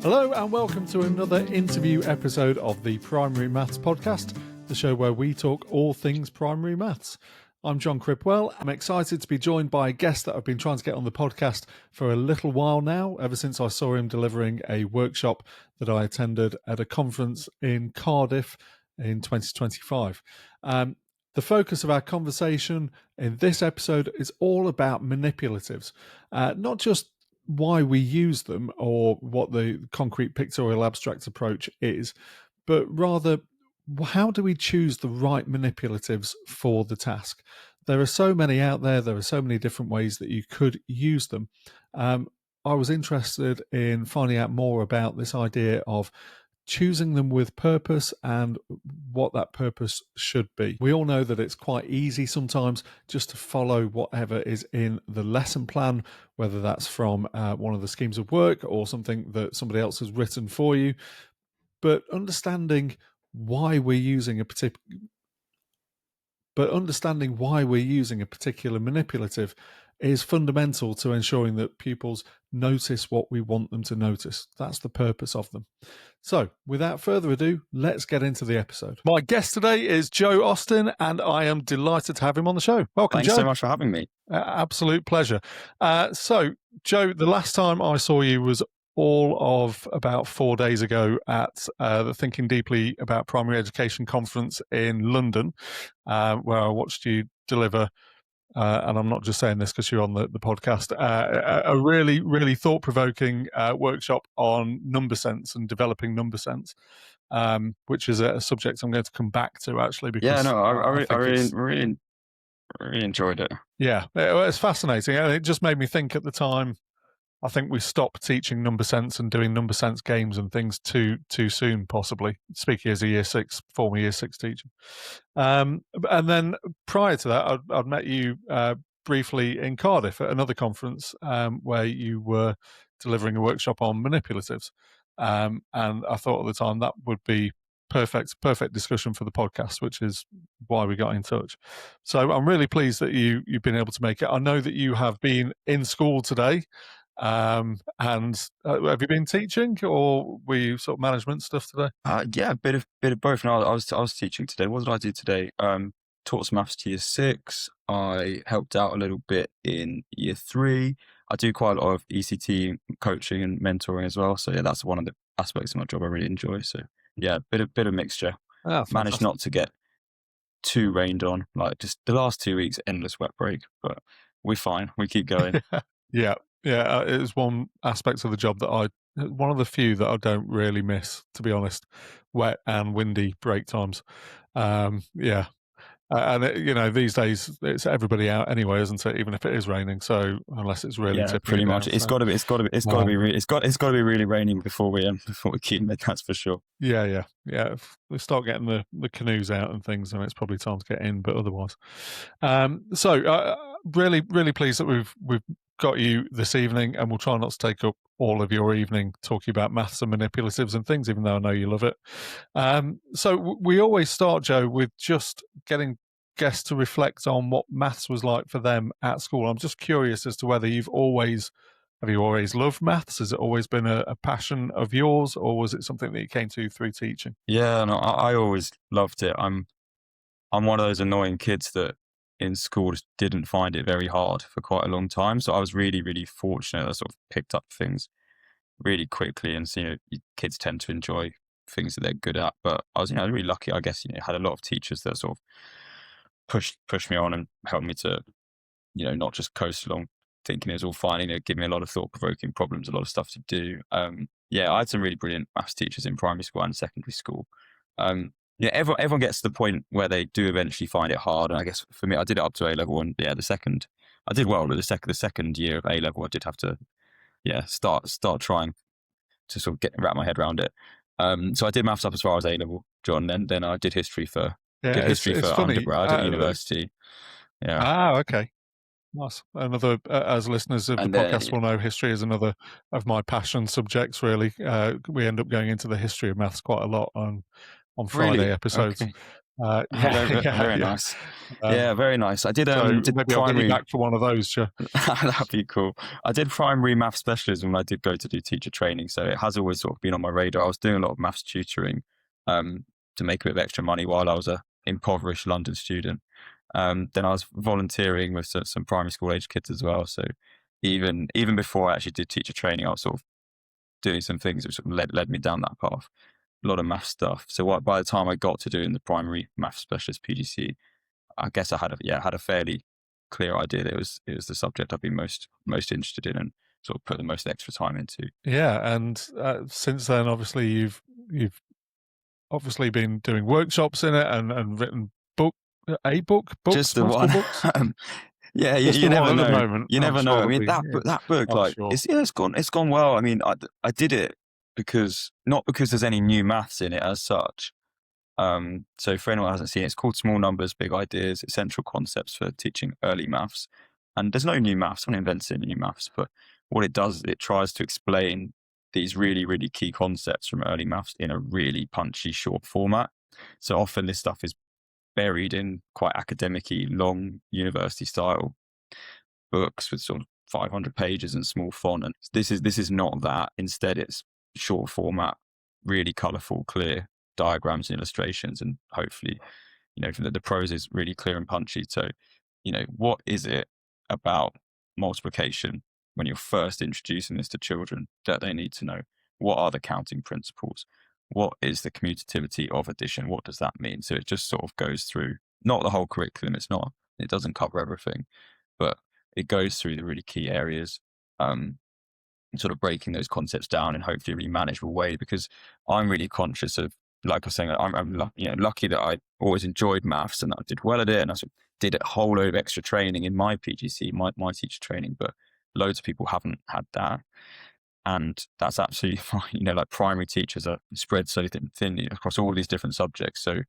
Hello and welcome to another interview episode of the Primary Maths Podcast, the show where we talk all things primary maths. I'm John Cripwell. I'm excited to be joined by a guest that I've been trying to get on the podcast for a little while now, ever since I saw him delivering a workshop that I attended at a conference in Cardiff in 2025. The focus of our conversation in this episode is all about manipulatives, not just why we use them or what the concrete pictorial abstract approach is, but rather how do we choose the right manipulatives for the task? There are so many out there. There are so many different ways that you could use them. I was interested in finding out more about this idea of choosing them with purpose and what that purpose should be. We all know that it's quite easy sometimes just to follow whatever is in the lesson plan, whether that's from one of the schemes of work or something that somebody else has written for you. But understanding why we're using a particular manipulative is fundamental to ensuring that pupils notice what we want them to notice. That's the purpose of them. So, without further ado, let's get into the episode. My guest today is Jo Austen, and I am delighted to have him on the show. Welcome, Thanks Jo. so much for having me. Absolute pleasure. So, Jo, the last time I saw you was all of about 4 days ago at the Thinking Deeply About Primary Education conference in London, where I watched you deliver, and I'm not just saying this because you're on the podcast, a really, really thought-provoking workshop on number sense and developing number sense, which is a subject I'm going to come back to, actually. Because I really enjoyed it. Yeah, it's fascinating. And it just made me think at the time, I think we stopped teaching number sense and doing number sense games and things too soon, possibly, speaking as a former year six teacher. And then prior to that, I'd met you briefly in Cardiff at another conference where you were delivering a workshop on manipulatives. And I thought at the time that would be perfect discussion for the podcast, which is why we got in touch. So I'm really pleased that you've been able to make it. I know that you have been in school today. And have you been teaching, or were you sort of management stuff today? Yeah, a bit of both. No, I was teaching today. What did I do today? Taught some maths to year 6. I helped out a little bit in year 3. I do quite a lot of ECT coaching and mentoring as well. So yeah, that's one of the aspects of my job I really enjoy. So yeah, bit of mixture. Managed not to get too rained on. Like just the last 2 weeks, endless wet break, but we're fine. We keep going. Yeah, it was one aspect of the job that one of the few that I don't really miss, to be honest, wet and windy break times. And these days it's everybody out anyway, isn't it? Even if it is raining. So unless it's really tipping pretty much, down, it's got to be really raining before we keep it. That's for sure. Yeah. If we start getting the canoes out and things, then it's probably time to get in. But otherwise, really, really pleased that we've got you this evening, and we'll try not to take up all of your evening talking about maths and manipulatives and things, even though I know you love it. So we always start, Jo, with just getting guests to reflect on what maths was like for them at school. I'm just curious as to whether have you always loved maths? Has it always been a passion of yours, or was it something that you came to through teaching? Yeah, no, I always loved it. I'm one of those annoying kids that in school just didn't find it very hard for quite a long time. So I was really, really fortunate. I sort of picked up things really quickly, and so, kids tend to enjoy things that they're good at. But I was, really lucky. I guess, had a lot of teachers that sort of pushed me on and helped me to, not just coast along thinking it was all fine. Give me a lot of thought-provoking problems, a lot of stuff to do. I had some really brilliant maths teachers in primary school and secondary school. Everyone gets to the point where they do eventually find it hard. And I guess for me, I did it up to A level, and I did well. But the second year of A level, I did have to, start trying to sort of wrap my head around it. So I did maths up as far as A level, John. Then I did history for undergrad at university. Yeah. Okay. Nice. Another, as listeners of the podcast will know, history is another of my passion subjects. Really, we end up going into the history of maths quite a lot on Friday episodes. Okay. Very Yeah. nice. Yeah, very nice. I did So did maybe I'll get you primary. back for one of those, sure. That'd be cool. I did primary math specialism when I did go to do teacher training, so it has always sort of been on my radar. I was doing a lot of maths tutoring to make a bit of extra money while I was a impoverished London student. Then I was volunteering with some primary school age kids as well. So even before I actually did teacher training, I was sort of doing some things which sort of led me down that path. A lot of math stuff. So by the time I got to doing the primary math specialist PGC, I guess I had a fairly clear idea that it was the subject I'd be most interested in and sort of put the most extra time into. Yeah, and since then, obviously, you've obviously been doing workshops in it and written books, Just the multiple one. books. Yeah, Just you the one never at the know. moment. You I'm never sure know. I there'll mean, be, that book, I'm like, sure. it's gone well. I mean, I did it not because there's any new maths in it as such. So for anyone who hasn't seen it, it's called Small Numbers, Big Ideas, Essential Concepts for Teaching Early Maths. And there's no new maths, someone invents any new maths, but what it does is it tries to explain these really, really key concepts from early maths in a really punchy, short format. So often this stuff is buried in quite academic-y, long university style books with sort of 500 pages and small font. And this is not that. Instead, it's short format, really colorful, clear diagrams and illustrations. And hopefully, the prose is really clear and punchy. So, what is it about multiplication when you're first introducing this to children that they need to know? What are the counting principles? What is the commutativity of addition? What does that mean? So it just sort of goes through, not the whole curriculum. It doesn't cover everything, but it goes through the really key areas, sort of breaking those concepts down in hopefully a really manageable way, because I'm really conscious of, like I was saying, I'm lucky that I always enjoyed maths and that I did well at it. And I sort of did a whole load of extra training in my PGC, my teacher training, but loads of people haven't had that. And that's absolutely fine. Like primary teachers are spread so thinly across all these different subjects. So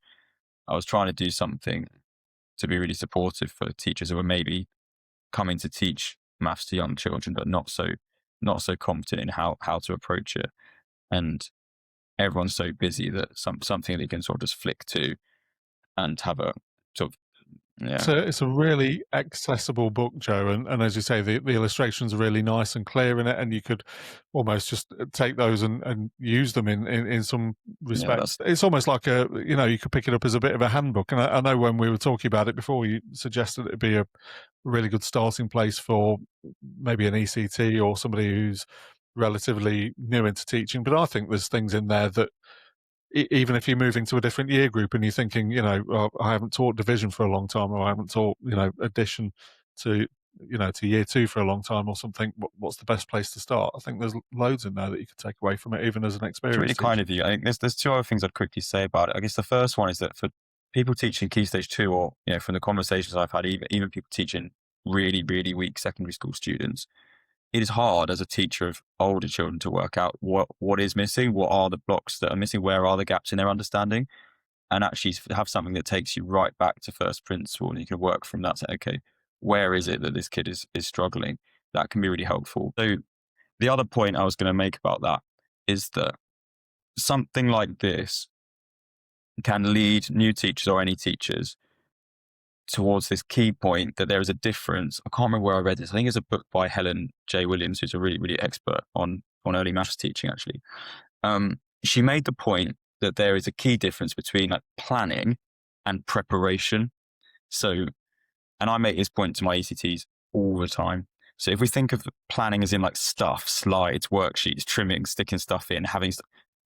I was trying to do something to be really supportive for teachers who are maybe coming to teach maths to young children, but not so competent in how to approach it. And everyone's so busy that something they can sort of just flick to and have a sort of, yeah. So it's a really accessible book, Joe, and as you say, the illustrations are really nice and clear in it, and you could almost just take those and use them in some respects. It's almost like you could pick it up as a bit of a handbook. And I know when we were talking about it before, you suggested it'd be a really good starting place for maybe an ECT or somebody who's relatively new into teaching. But I think there's things in there that, even if you're moving to a different year group and you're thinking, I haven't taught division for a long time, or I haven't taught, addition to year 2 for a long time or something, what's the best place to start? I think there's loads in there that you could take away from it, even as an experienced It's really teacher. kind of you. I think there's two other things I'd quickly say about it. I guess the first one is that for people teaching Key Stage 2, or, from the conversations I've had, even people teaching really, really weak secondary school students, it is hard as a teacher of older children to work out what is missing, what are the blocks that are missing, where are the gaps in their understanding, and actually have something that takes you right back to first principle, and you can work from that. Say, okay, where is it that this kid is struggling? That can be really helpful. So the other point I was going to make about that is that something like this can lead new teachers or any teachers towards this key point that there is a difference. I can't remember where I read this. I think it's a book by Helen J. Williams, who's a really, really expert on early maths teaching, actually. She made the point that there is a key difference between like planning and preparation. So, and I make this point to my ECTs all the time. So if we think of planning as in like stuff, slides, worksheets, trimming, sticking stuff in,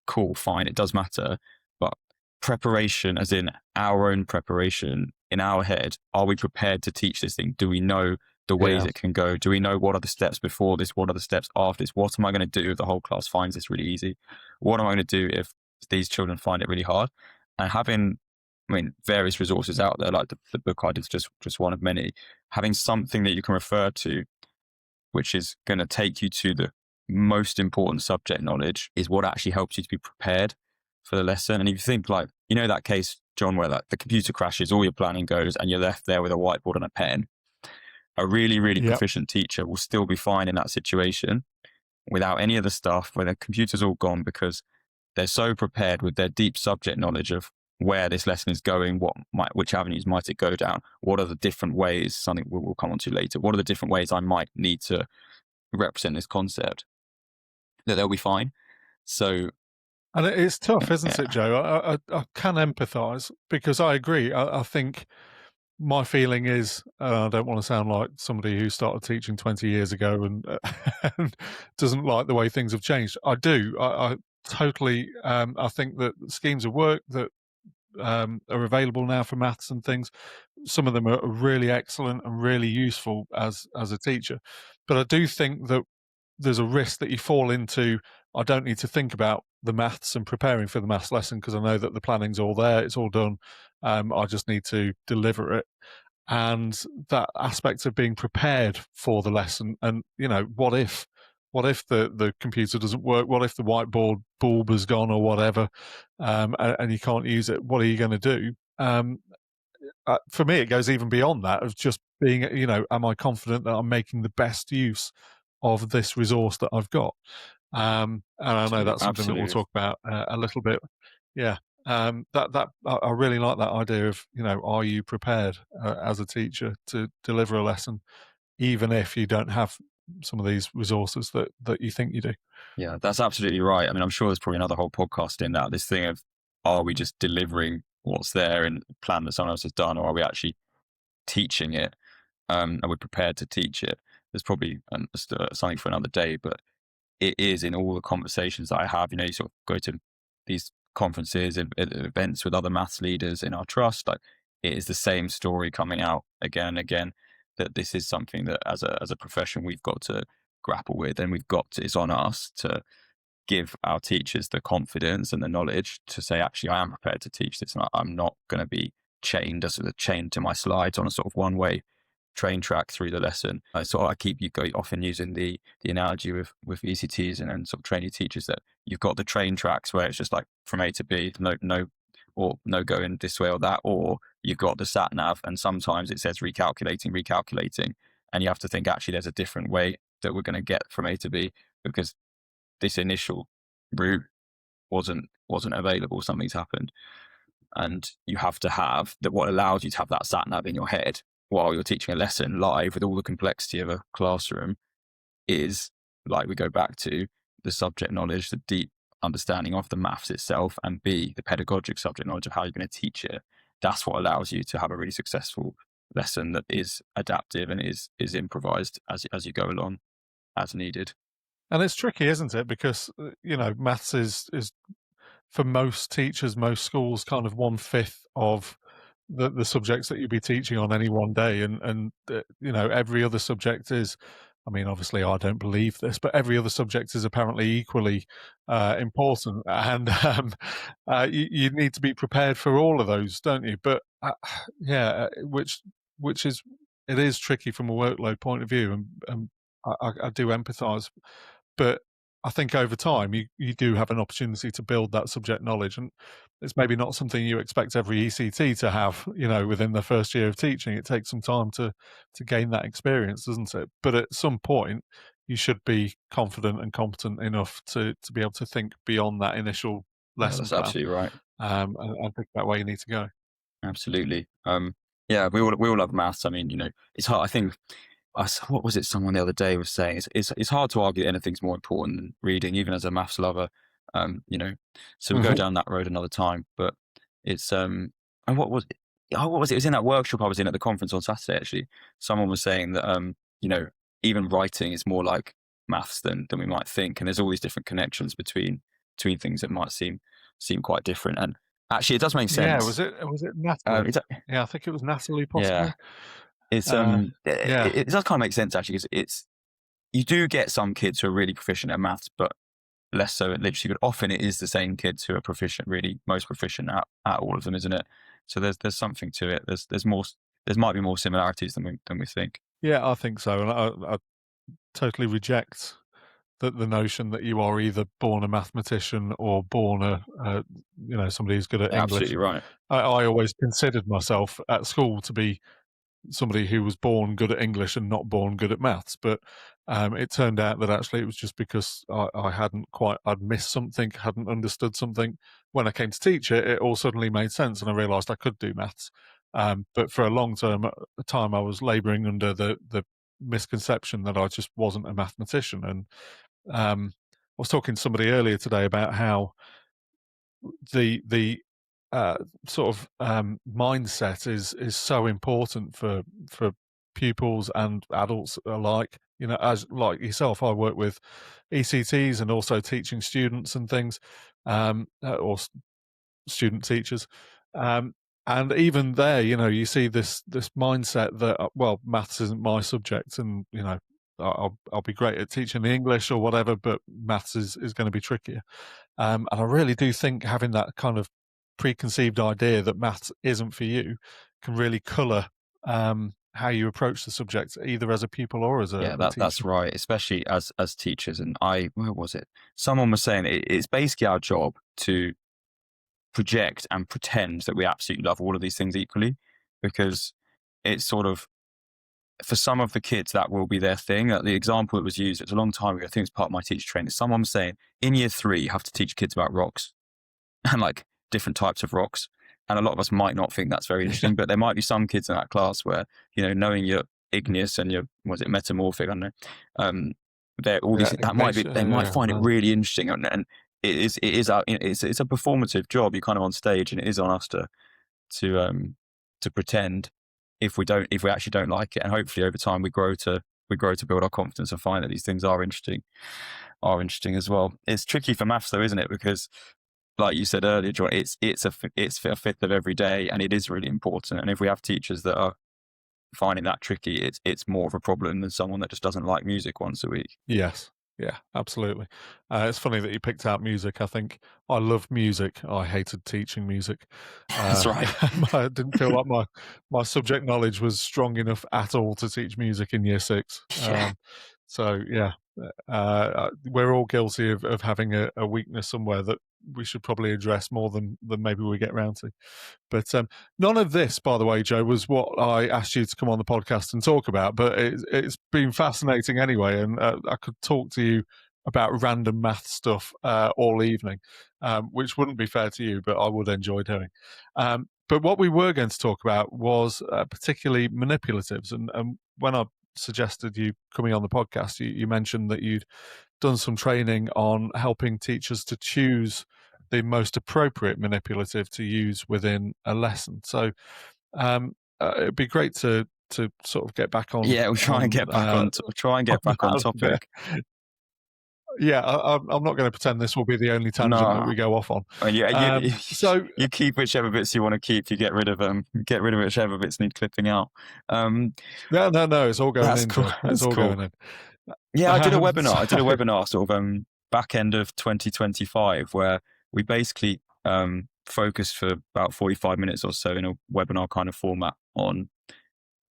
cool, fine, it does matter. But preparation as in our own preparation in our head, are we prepared to teach this thing? Do we know the ways it can go? Do we know what are the steps before this? What are the steps after this? What am I going to do if the whole class finds this really easy? What am I going to do if these children find it really hard? And having, various resources out there, like the book I did is just one of many, having something that you can refer to, which is going to take you to the most important subject knowledge, is what actually helps you to be prepared for the lesson. And if you think like, that case, John, where like the computer crashes, all your planning goes, and you're left there with a whiteboard and a pen, a really, really proficient teacher will still be fine in that situation without any of the stuff, where the computer's all gone, because they're so prepared with their deep subject knowledge of where this lesson is going, which avenues might it go down, what are the different ways, something we'll come on to later, what are the different ways I might need to represent this concept, that they'll be fine. So, and it's tough, isn't it, yeah, Joe? I can empathise because I agree. I think my feeling is, I don't want to sound like somebody who started teaching 20 years ago and, and doesn't like the way things have changed. I do. I totally. I think that schemes of work that are available now for maths and things, some of them are really excellent and really useful as a teacher. But I do think that there's a risk that you fall into, I don't need to think about the maths and preparing for the maths lesson because I know that the planning's all there, it's all done. I just need to deliver it. And that aspect of being prepared for the lesson, and what if the computer doesn't work? What if the whiteboard bulb is gone or whatever, and you can't use it? What are you going to do? For me, it goes even beyond that of just being, am I confident that I'm making the best use of this resource that I've got? And I know that's something that we'll absolutely. talk about a little bit. Yeah. That I really like that idea of, are you prepared as a teacher to deliver a lesson, even if you don't have some of these resources that you think you do? Yeah, that's absolutely right. I mean, I'm sure there's probably another whole podcast in that. This thing of, are we just delivering what's there in a plan that someone else has done, or are we actually teaching it? Are we prepared to teach it? There's probably something for another day, but it is in all the conversations that I have. You sort of go to these conferences and events with other maths leaders in our trust. Like, it is the same story coming out again and again, that this is something that as a profession we've got to grapple with, and it's on us to give our teachers the confidence and the knowledge to say, actually, I am prepared to teach this, and I'm not going to be chained to my slides on a sort of one-way train track through the lesson. So I keep often using the analogy with ECTs and sort of trainee teachers, that you've got the train tracks where it's just like from A to B, no going this way or that, or you've got the sat nav and sometimes it says recalculating, and you have to think, actually, there's a different way that we're going to get from A to B, because this initial route wasn't available. Something's happened, and you have to have that. What allows you to have that sat nav in your head while you're teaching a lesson live with all the complexity of a classroom is, like, we go back to the subject knowledge, the deep understanding of the maths itself, and B, the pedagogic subject knowledge of how you're going to teach it. That's what allows you to have a really successful lesson that is adaptive and is improvised as you go along as needed. And it's tricky, isn't it? Because maths is for most teachers, most schools, kind of 1/5 of the subjects that you'd be teaching on any one day, and every other subject is. I mean, obviously, I don't believe this, but every other subject is apparently equally important, and you need to be prepared for all of those, don't you? But yeah, which is, it is tricky from a workload point of view, and I do empathise, but I think over time you do have an opportunity to build that subject knowledge, and it's maybe not something you expect every ECT to have, within the first year of teaching. It takes some time to gain that experience, doesn't it? But at some point, you should be confident and competent enough to be able to think beyond that initial Yeah, lesson that's plan, absolutely right. and think about where you need to go. Absolutely. Yeah, we all love maths. I mean, it's hard. I think, what was it? Someone the other day was saying it's hard to argue that anything's more important than reading, even as a maths lover. So we'll go down that road another time. But it's and what was it? Oh, what was it? It was in that workshop I was in at the conference on Saturday. Actually, someone was saying that even writing is more like maths than we might think, and there's all these different connections between things that might seem quite different. And actually, it does make Yeah, sense. was it Natalie? It's, Yeah, I think it was Natalie, yeah, possibly. it's Yeah, it does kind of make sense, actually, because you do get some kids who are really proficient at maths, but less so at literacy. But often it is the same kids who are proficient, really most proficient at all of them, isn't it? So there's something to it. There's more. There might be more similarities than we think. yeah, I think so, and I totally reject the notion that you are either born a mathematician or born somebody who's good at English. Absolutely right. I always considered myself at school to be somebody who was born good at English and not born good at maths. But It turned out that actually it was just because I'd missed something, hadn't understood something. When I came to teach it, it all suddenly made sense, and I realised I could do maths. But for a long time, I was labouring under the misconception that I just wasn't a mathematician. And I was talking to somebody earlier today about how the sort of mindset is so important for pupils and adults alike. You know, as like yourself, I work with ECTs and also teaching students and things, or student teachers. Um, and even there, you know, you see this mindset that well, maths isn't my subject, and you know, I'll be great at teaching the English or whatever, but maths is going to be trickier. And I really do think having that kind of preconceived idea that maths isn't for you can really colour how you approach the subject, either as a pupil or as a that's teacher. right, especially as teachers. And where was it? Someone was saying it's basically our job to project and pretend that we absolutely love all of these things equally, because it's sort of, for some of the kids, that will be their thing. The example that was used, it was a long time ago, I think it's part of my teacher training. Someone was saying, in year 3, you have to teach kids about rocks and like different types of rocks. And a lot of us might not think that's very interesting, but there might be some kids in that class where, you know, knowing your igneous and your, was it metamorphic, I don't know, they're all these, that might be, they might find it really interesting. And it's a performative job. You're kind of on stage, and it is on us to pretend if we actually don't like it. And hopefully over time we grow to build our confidence and find that these things are interesting as well. It's tricky for maths though, isn't it? Because like you said earlier, John, it's a fifth of every day, and it is really important. And if we have teachers that are finding that tricky, it's more of a problem than someone that just doesn't like music once a week. Yes. Yeah, absolutely. It's funny that you picked out music. I think I loved music. I hated teaching music. That's right. I didn't feel like my subject knowledge was strong enough at all to teach music in year 6. Yeah. So yeah, we're all guilty of having a weakness somewhere that we should probably address more than maybe we get round to. But none of this, by the way, Jo, was what I asked you to come on the podcast and talk about. But it's been fascinating anyway, and I could talk to you about random math stuff all evening, which wouldn't be fair to you, but I would enjoy doing. But what we were going to talk about was particularly manipulatives. And when I suggested you coming on the podcast, you mentioned that you'd done some training on helping teachers to choose the most appropriate manipulative to use within a lesson. So it'd be great to sort of get back on. Yeah, we'll try and get back on topic. Yeah, I'm not going to pretend this will be the only tangent that we go off on. Yeah, so you keep whichever bits you want to keep. You get rid of whichever bits need clipping out. No, it's all going in. Cool. It's all going in. Yeah, I did a webinar sort of back end of 2025 where we basically focused for about 45 minutes or so in a webinar kind of format on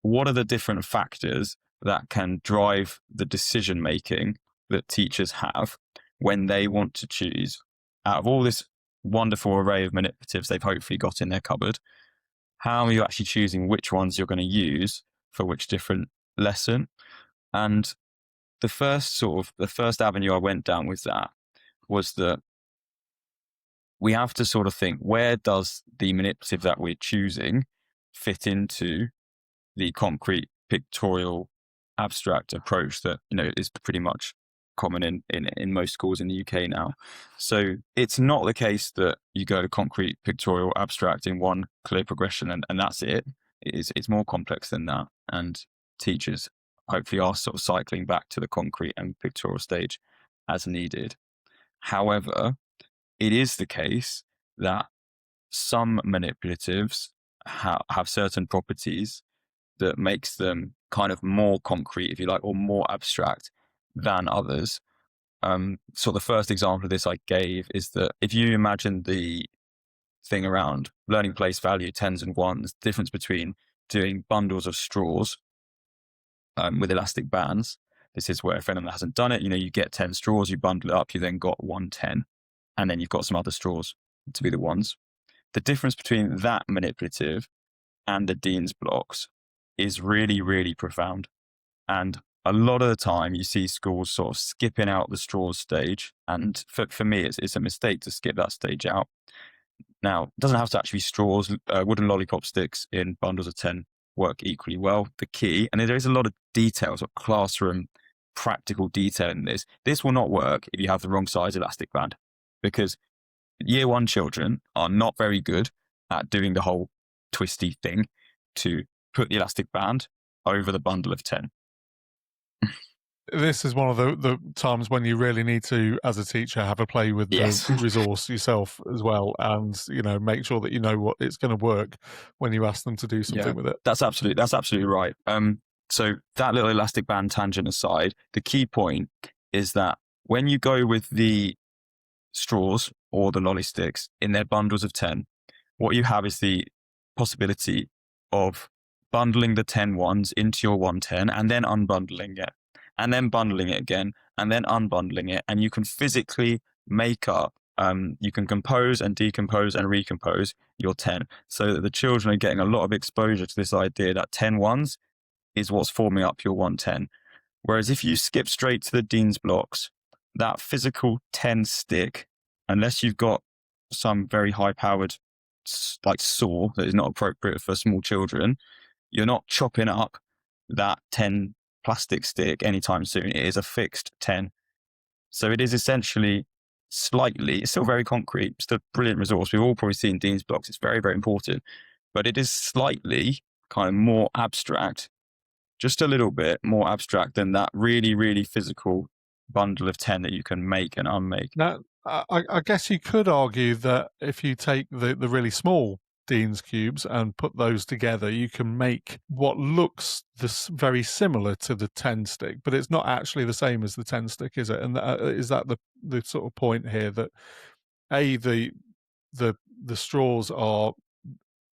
what are the different factors that can drive the decision making that teachers have when they want to choose, out of all this wonderful array of manipulatives they've hopefully got in their cupboard, how are you actually choosing which ones you're going to use for which different lesson? And the first avenue I went down with that was that we have to sort of think, where does the manipulative that we're choosing fit into the concrete, pictorial, abstract approach that, you know, is pretty much common in most schools in the UK now. So it's not the case that you go to concrete, pictorial, abstract in one clear progression and that's it. It's more complex than that. And teachers hopefully are sort of cycling back to the concrete and pictorial stage as needed. However, it is the case that some manipulatives have certain properties that makes them kind of more concrete, if you like, or more abstract than others. So the first example of this I gave is that if you imagine the thing around learning place value, 10s and 1s, difference between doing bundles of straws with elastic bands. This is where, if anyone hasn't done it, you know, you get 10 straws, you bundle it up, you then got 110, and then you've got some other straws to be the ones. The difference between that manipulative and the Dean's blocks is really, really profound. And a lot of the time you see schools sort of skipping out the straws stage. And for me, it's a mistake to skip that stage out. Now, it doesn't have to actually be straws. Wooden lollipop sticks in bundles of 10 work equally well. The key, and there is a lot of details of classroom practical detail in this. This will not work if you have the wrong size elastic band, because year one children are not very good at doing the whole twisty thing to put the elastic band over the bundle of 10. This is one of the times when you really need to, as a teacher, have a play with Yes. the resource yourself as well, and make sure that you know what it's going to work when you ask them to do something with it. That's absolutely right. So that little elastic band tangent aside, the key point is that when you go with the straws or the lolly sticks in their bundles of 10, what you have is the possibility of bundling the 10 ones into your 110 and then unbundling it, and then bundling it again, and then unbundling it. And you can physically make up, you can compose and decompose and recompose your 10, so that the children are getting a lot of exposure to this idea that 10 ones is what's forming up your 110. Whereas if you skip straight to the Dean's blocks, that physical 10 stick, unless you've got some very high-powered like saw that is not appropriate for small children, you're not chopping up that 10 plastic stick anytime soon. It is a fixed 10. So it is essentially it's still very concrete, still a brilliant resource. We've all probably seen Dean's blocks. It's very, very important, but it is slightly kind of more abstract, just a little bit more abstract than that really, really physical bundle of 10 that you can make and unmake. Now, I guess you could argue that if you take the really small Dean's cubes and put those together, you can make what looks very similar to the 10 stick, but it's not actually the same as the 10 stick, is it? And is that the sort of point here, that the straws are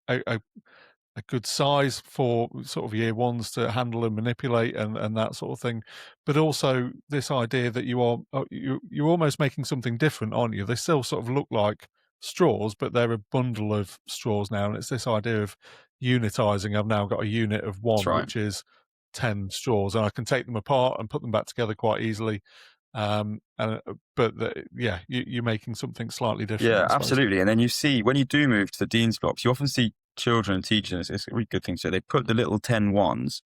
a good size for sort of year ones to handle and manipulate and that sort of thing, but also this idea that you're almost making something different, aren't you? They still sort of look like straws, but they're a bundle of straws now, and it's this idea of unitizing. I've now got a unit of one, right, which is 10 straws, and I can take them apart and put them back together quite easily. You're making something slightly different. Yeah, absolutely. And then you see, when you do move to the Dean's blocks, you often see children and teachers, it's a really good thing to do. They put the little 10 ones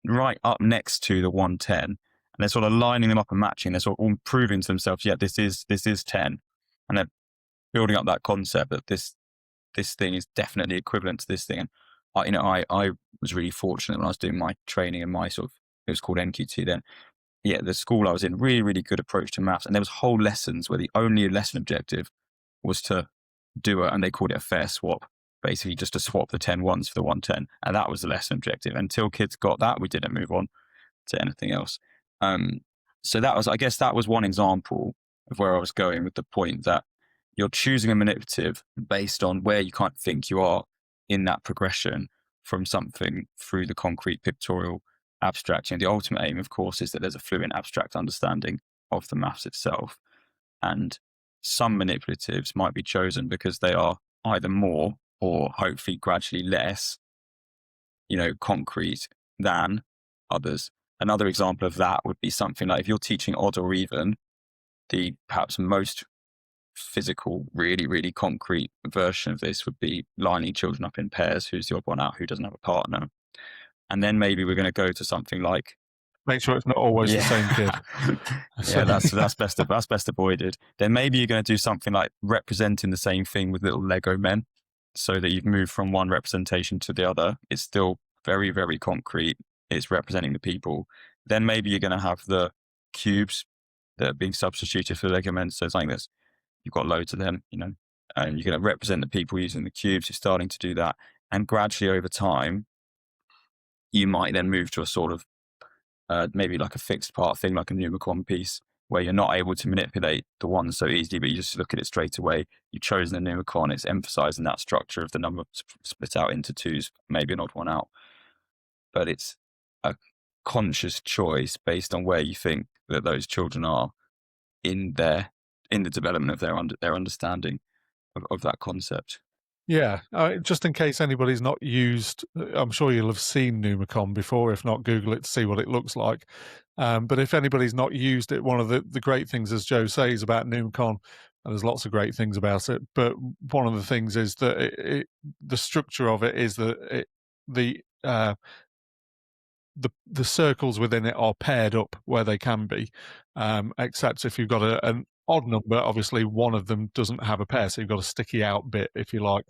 right up next to the 110, and they're sort of lining them up and matching. They're sort of proving to themselves, yeah, this is 10. And they're building up that concept that this thing is definitely equivalent to this thing. And I was really fortunate when I was doing my training and my sort of, it was called NQT then. Yeah, the school I was in, really, really good approach to maths. And there was whole lessons where the only lesson objective was to do and they called it a fair swap, basically just to swap the 10 ones for the 110. And that was the lesson objective. Until kids got that, we didn't move on to anything else. So I guess that was one example of where I was going with the point that you're choosing a manipulative based on where you kind of think you are in that progression from something through the concrete pictorial abstraction. The ultimate aim, of course, is that there's a fluent abstract understanding of the maths itself. And some manipulatives might be chosen because they are either more or hopefully gradually less, concrete than others. Another example of that would be something like if you're teaching odd or even, the perhaps most physical, really, really concrete version of this would be lining children up in pairs. Who's the odd one out? Who doesn't have a partner? And then maybe we're going to go to something like, make sure it's not always the same kid. Yeah, that's best avoided. Then maybe you're going to do something like representing the same thing with little Lego men, so that you've moved from one representation to the other. It's still very, very concrete. It's representing the people. Then maybe you're going to have the cubes that are being substituted for the Lego men. So it's like this. You've got loads of them, and you're going to represent the people using the cubes. You're starting to do that. And gradually over time, you might then move to a sort of maybe like a fixed part thing, like a pneumacon piece, where you're not able to manipulate the ones so easily, but you just look at it straight away. You've chosen the pneumacon. It's emphasizing that structure of the number split out into twos, maybe an odd one out. But it's a conscious choice based on where you think that those children are in the development of their understanding of that concept. Yeah, just in case anybody's not used, I'm sure you'll have seen Numicon before. If not, Google it to see what it looks like. But if anybody's not used it, one of the great things, as Joe says, about Numicon, and there's lots of great things about it, but one of the things is that the structure of it is that the uh, the circles within it are paired up where they can be, except if you've got an odd number, obviously one of them doesn't have a pair, so you've got a sticky out bit, if you like.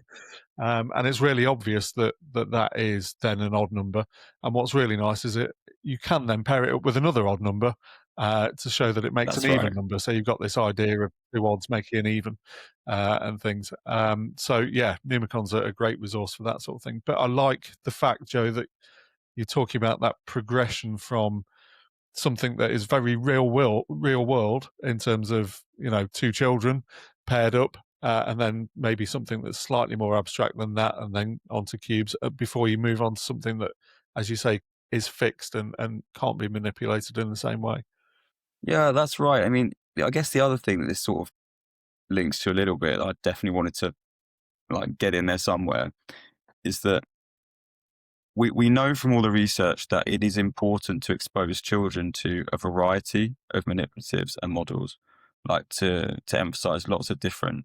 And it's really obvious that is then an odd number. And what's really nice is you can then pair it up with another odd number to show that it makes That's an right. even number. So you've got this idea of two odds making an even and things. So yeah, Numicon's a great resource for that sort of thing. But I like the fact, Joe, that you're talking about that progression from something that is very real world in terms of, two children paired up, and then maybe something that's slightly more abstract than that, and then onto cubes before you move on to something that, as you say, is fixed and can't be manipulated in the same way. Yeah, that's right. I mean, I guess the other thing that this sort of links to a little bit, I definitely wanted to like get in there somewhere, is that we know from all the research that it is important to expose children to a variety of manipulatives and models, like to emphasize lots of different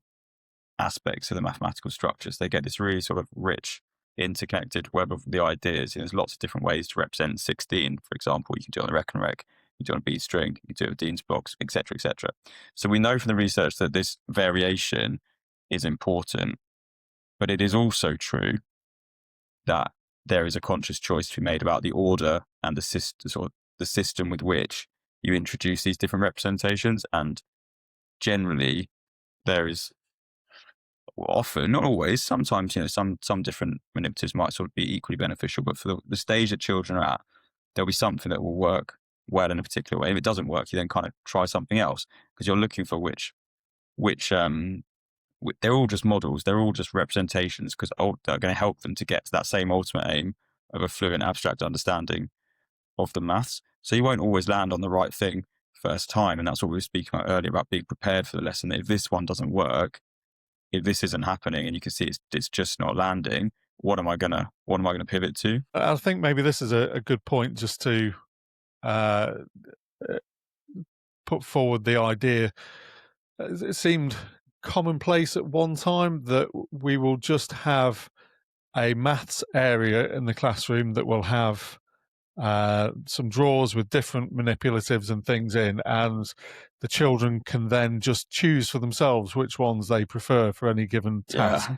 aspects of the mathematical structures. They get this really sort of rich, interconnected web of the ideas. There's lots of different ways to represent 16, for example. You can do it on the reckon rec, you can do it on a beat string, you can do it with Dean's blocks, etc., etc. So we know from the research that this variation is important, but it is also true that there is a conscious choice to be made about the order and the system with which you introduce these different representations. And generally, there is often, not always, sometimes, some different manipulatives might sort of be equally beneficial, but for the stage that children are at, there'll be something that will work well in a particular way. If it doesn't work, you then kind of try something else because you're looking for which they're all just models, they're all just representations because they're going to help them to get to that same ultimate aim of a fluent abstract understanding of the maths. So you won't always land on the right thing first time. And that's what we were speaking about earlier about being prepared for the lesson. That if this one doesn't work, if this isn't happening and you can see it's just not landing, what am I gonna pivot to? I think maybe this is a good point just to uh, put forward the idea. It seemed commonplace at one time that we will just have a maths area in the classroom that will have some drawers with different manipulatives and things in, and the children can then just choose for themselves which ones they prefer for any given task.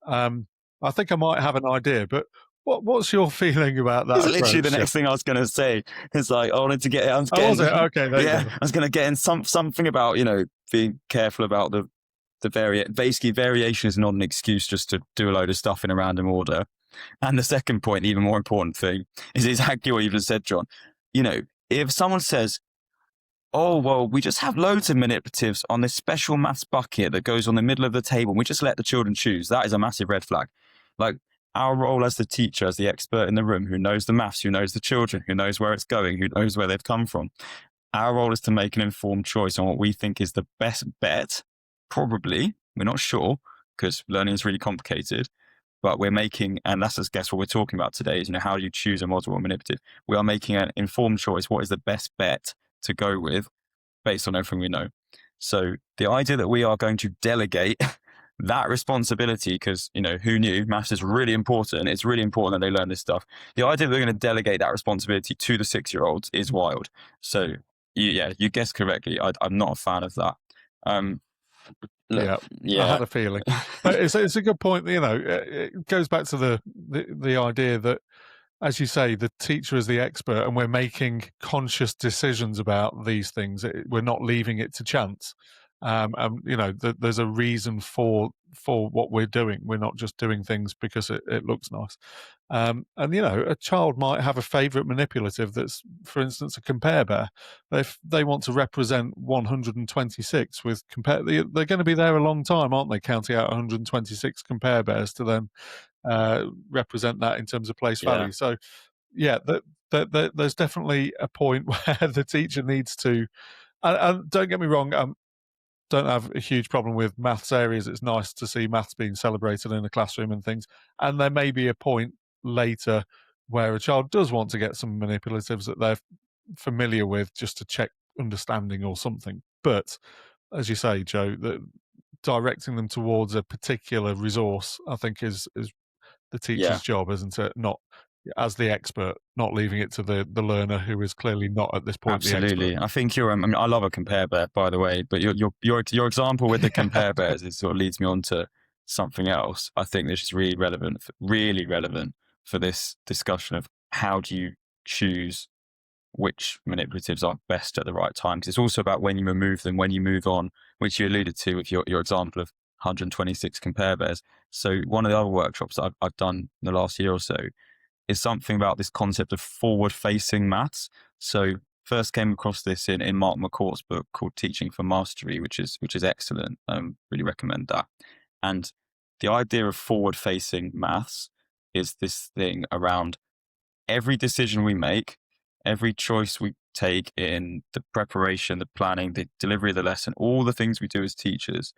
I think I might have an idea, but what's your feeling about that It's literally approach? the next thing I was going to say. It's like, I wanted to get, I was Oh, was it? getting, Okay, there you yeah, go. I was going to get in something about, being careful about the basically variation is not an excuse just to do a load of stuff in a random order. And the second point, even more important thing, is exactly what you've just said, John. If someone says, oh, well, we just have loads of manipulatives on this special maths bucket that goes on the middle of the table, we just let the children choose, that is a massive red flag. Like, our role as the teacher, as the expert in the room, who knows the maths, who knows the children, who knows where it's going, who knows where they've come from, our role is to make an informed choice on what we think is the best bet. Probably, we're not sure, because learning is really complicated, but we're making, and that's, I guess, what we're talking about today is, how do you choose a model or manipulative? We are making an informed choice. What is the best bet to go with based on everything we know? So the idea that we are going to delegate that responsibility, because, who knew maths is really important. It's really important that they learn this stuff. The idea that we're going to delegate that responsibility to the 6-year-olds is wild. So you guessed correctly. I'm not a fan of that. Yeah, I had a feeling. But it's a good point. It goes back to the idea that, as you say, the teacher is the expert, and we're making conscious decisions about these things. We're not leaving it to chance. And there's a reason for what we're doing. We're not just doing things because it looks nice. And a child might have a favourite manipulative that's, for instance, a compare bear. If they want to represent 126 with compare, they're going to be there a long time, aren't they? Counting out 126 compare bears to then represent that in terms of place value. So, yeah, there's definitely a point where the teacher needs to. And don't get me wrong, don't have a huge problem with maths areas. It's nice to see maths being celebrated in a classroom and things. And there may be a point later where a child does want to get some manipulatives that they're familiar with just to check understanding or something. But as you say, Joe, that directing them towards a particular resource, I think, is the teacher's job, isn't it? Not as the expert, not leaving it to the learner who is clearly not at this point Absolutely. the expert. I think you're. I mean, I love a compare bear, by the way. But your example with the compare bears is sort of leads me on to something else. I think this is really relevant for this discussion of how do you choose which manipulatives are best at the right time. Because it's also about when you remove them, when you move on, which you alluded to with your example of 126 compare bears. So one of the other workshops that I've done in the last year or so is something about this concept of forward-facing maths. So first came across this in Mark McCourt's book called Teaching for Mastery, which is excellent. Really recommend that. And the idea of forward-facing maths is this thing around every decision we make, every choice we take in the preparation, the planning, the delivery of the lesson, all the things we do as teachers.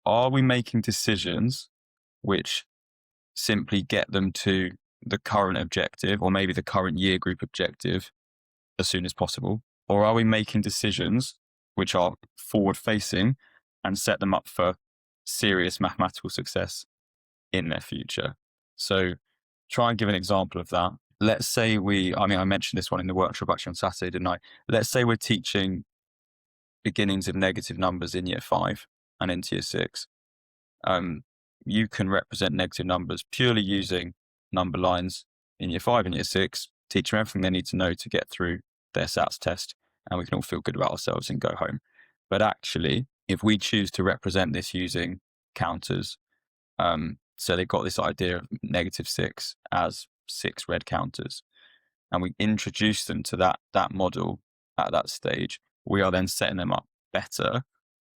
Are we making decisions which simply get them to the current objective or maybe the current year group objective as soon as possible? Or are we making decisions which are forward facing and set them up for serious mathematical success in their future? So try and give an example of that. Let's say I mentioned this one in the workshop actually on Saturday, didn't I? Let's say we're teaching beginnings of negative numbers in year 5 and into year 6. You can represent negative numbers purely using number lines in year 5 and year 6, teach them everything they need to know to get through their SATs test, and we can all feel good about ourselves and go home. But actually, if we choose to represent this using counters, so they've got this idea of -6 as 6 red counters, and we introduce them to that model at that stage, we are then setting them up better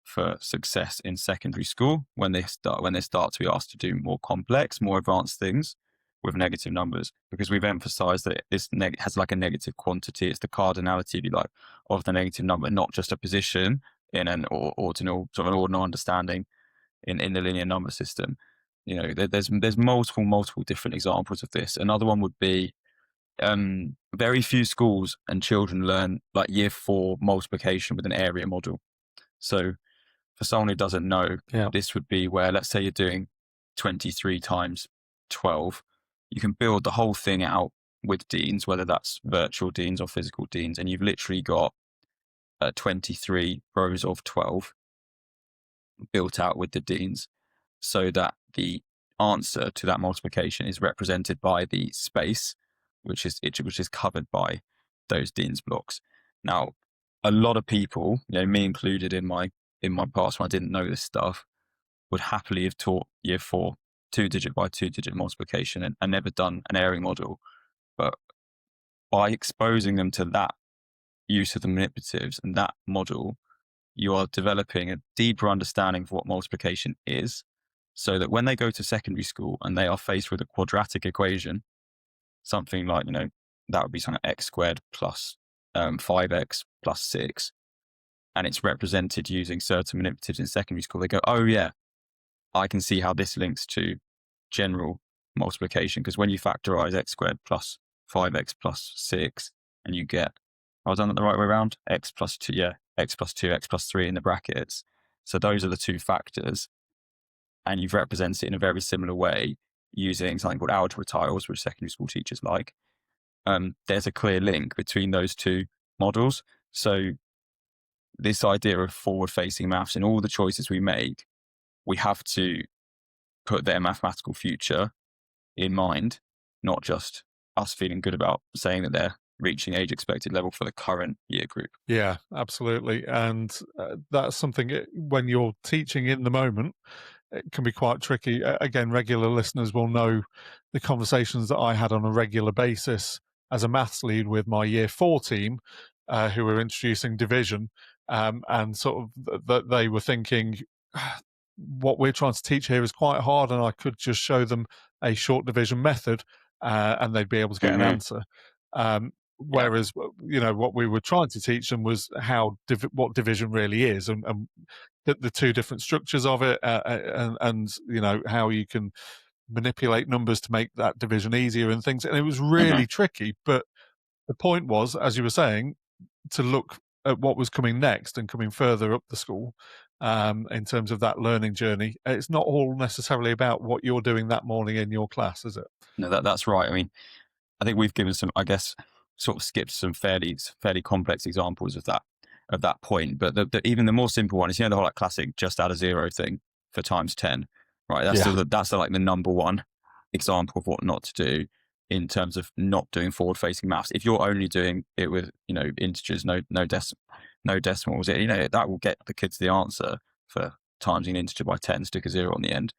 for success in secondary school when they start to be asked to do more complex, more advanced things with negative numbers, because we've emphasized that this has like a negative quantity. It's the cardinality, if you like, of the negative number, not just a position in an ordinal sort of an ordinal understanding in the linear number system. You know, there's multiple different examples of this. Another one would be very few schools and children learn like year 4 multiplication with an area model. So for someone who doesn't know, this would be where, let's say you're doing 23 times 12, you can build the whole thing out with deans, whether that's virtual deans or physical deans, and you've literally got 23 rows of 12 built out with the deans, so that the answer to that multiplication is represented by the space, which is covered by those deans blocks. Now, a lot of people, me included in my past when I didn't know this stuff, would happily have taught year 4 2-digit by 2-digit multiplication and never done an area model. But by exposing them to that use of the manipulatives and that model, you are developing a deeper understanding of what multiplication is, so that when they go to secondary school and they are faced with a quadratic equation, something like, that would be something like x squared plus 5x plus 6, and it's represented using certain manipulatives in secondary school, they go, oh yeah, I can see how this links to general multiplication, because when you factorize x squared plus 5x plus 6, and you get, I was done it the right way around, x plus 2, x plus 2, x plus 3 in the brackets. So those are the two factors, and you've represented it in a very similar way using something called algebra tiles, which secondary school teachers like. There's a clear link between those two models. So this idea of forward-facing maths in all the choices we make, we have to put their mathematical future in mind, not just us feeling good about saying that they're reaching age expected level for the current year group. Yeah, absolutely. And that's something, when you're teaching in the moment, it can be quite tricky. Again, regular listeners will know the conversations that I had on a regular basis as a maths lead with my year 4 team, who were introducing division, and sort of that they were thinking, what we're trying to teach here is quite hard, and I could just show them a short division method, and they'd be able to get an answer. Whereas, what we were trying to teach them was what division really is, and the two different structures of it, and how you can manipulate numbers to make that division easier and things. And it was really tricky. But the point was, as you were saying, to look at what was coming next and coming further up the school in terms of that learning journey. It's not all necessarily about what you're doing that morning in your class, is it? No, that's right. I mean, I think we've given some, I guess, sort of skipped some fairly complex examples of that point. But even the more simple one is, the whole classic just add a zero thing for times 10, right? That's the number one example of what not to do in terms of not doing forward-facing maths. If you're only doing it with integers, no decimals, that will get the kids the answer for timesing an integer by 10, stick a zero on the end.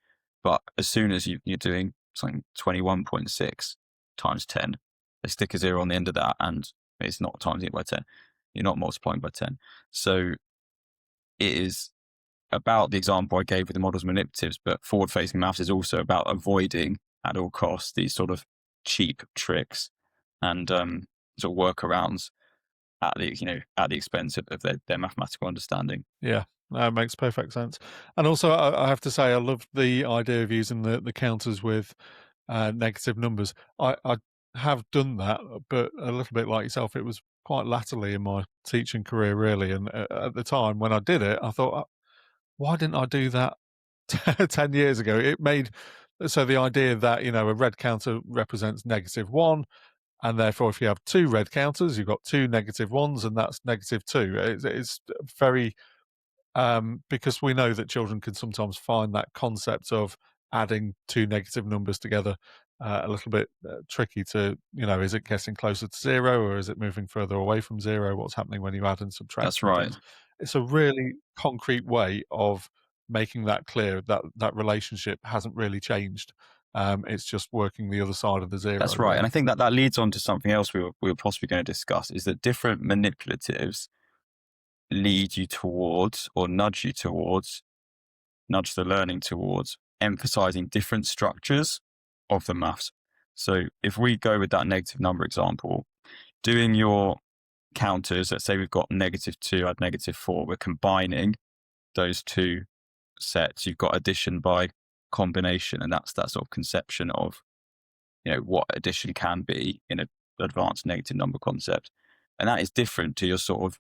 But as soon as you're doing something 21.6 times 10, they stick a zero on the end of that, and it's not timesing it by 10. You're not multiplying by 10. So it is about the example I gave with the models manipulatives, but forward-facing maths is also about avoiding at all costs these sort of cheap tricks and sort of workarounds at the expense of their mathematical understanding. Yeah, that makes perfect sense. And also, I have to say, I love the idea of using the counters with negative numbers. I have done that, but a little bit like yourself, it was quite latterly in my teaching career, really. And at the time when I did it, I thought, why didn't I do that 10 years ago? It made so the idea that a red counter represents -1, and therefore if you have two red counters, you've got two -1s, and that's -2. It's very because we know that children can sometimes find that concept of adding two negative numbers together a little bit tricky to, is it getting closer to zero, or is it moving further away from zero? What's happening when you add and subtract? That's right. It's a really concrete way of making that clear, that relationship hasn't really changed. It's just working the other side of the zero. That's right. Really. And I think that leads on to something else we were possibly going to discuss, is that different manipulatives lead you towards, or nudge the learning towards, emphasizing different structures of the maths. So if we go with that negative number example, doing your counters, let's say we've got -2 add -4, we're combining those two sets. You've got addition by combination, and that's that sort of conception of what addition can be in an advanced negative number concept. And that is different to your sort of